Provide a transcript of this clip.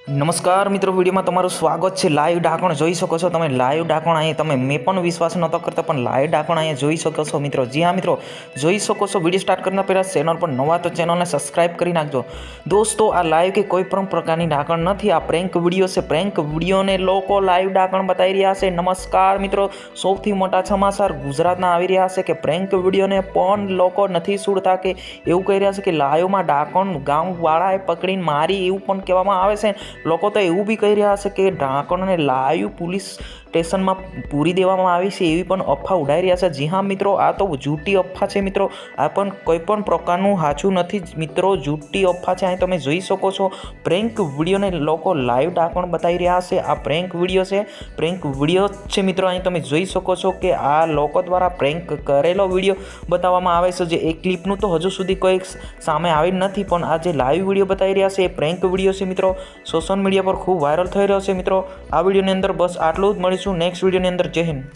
નમસ્કાર મિત્રો, વિડીયોમાં તમારું સ્વાગત છે। લાઈવ ઢાંકણ જોઈ શકો છો તમે। લાઈવ ઢાંકણ અહીંયા તમે મેં પણ વિશ્વાસ નહોતો કરતો, પણ લાઈવ ઢાંકણ અહીંયા જોઈ શકો છો મિત્રો। જી હા મિત્રો, જોઈ શકો છો। વિડીયો સ્ટાર્ટ કરતા પહેલાં ચેનલ પર નવા તો ચેનલને સબસ્ક્રાઈબ કરી નાખજો દોસ્તો। આ લાઈવ કે કોઈ પણ પ્રકારની ઢાંકણ નથી, આ પ્રેન્ક વિડીયો છે। પ્રેન્ક વિડીયોને લોકો લાઈવ ઢાંકણ બતાવી રહ્યા છે। નમસ્કાર મિત્રો, સૌથી મોટા સમાચાર ગુજરાતના આવી રહ્યા છે કે પ્રેન્ક વિડીયોને પણ લોકો નથી છોડતા, કે એવું કહી રહ્યા છે કે લાઈવમાં ઢાંકણ ગામવાળાએ પકડીને મારી, એવું પણ કહેવામાં આવે છે। લોકો તો એવું બી કહી રહ્યા છે કે ઢાંકણને લાઈવ પોલીસ સ્ટેશનમાં પૂરી દેવામાં આવી છે, એવી પણ અફવા ઉડાઈ રહ્યા છે। જી હા મિત્રો, આ તો જૂઠી અફવા છે મિત્રો। આ પણ કોઈ પણ પ્રકારનું સાચું નથી મિત્રો, જૂઠી અફવા છે। અહીં તમે જોઈ શકો છો પ્રેન્ક વિડીયોને લોકો લાઈવ ઢાંકણ બતાવી રહ્યા છે। આ પ્રેન્ક વિડીયો છે, પ્રેન્ક વિડીયો છે મિત્રો। અહીં તમે જોઈ શકો છો કે આ લોકો દ્વારા પ્રેન્ક કરેલો વિડીયો બતાવવામાં આવે છે। જે એક ક્લિપનું તો હજુ સુધી કોઈ સામે આવી નથી, પણ આ જે લાઈવ વિડીયો બતાવી રહ્યા છે એ પ્રેન્ક વિડીયો છે મિત્રો। સોશિયલ મીડિયા પર ખૂબ વાયરલ થઈ રહ્યો છે મિત્રો। આ વિડીયોની અંદર બસ આટલું જ। મળીશું નેક્સ્ટ વિડીયોની અંદર। જય હિન્દ।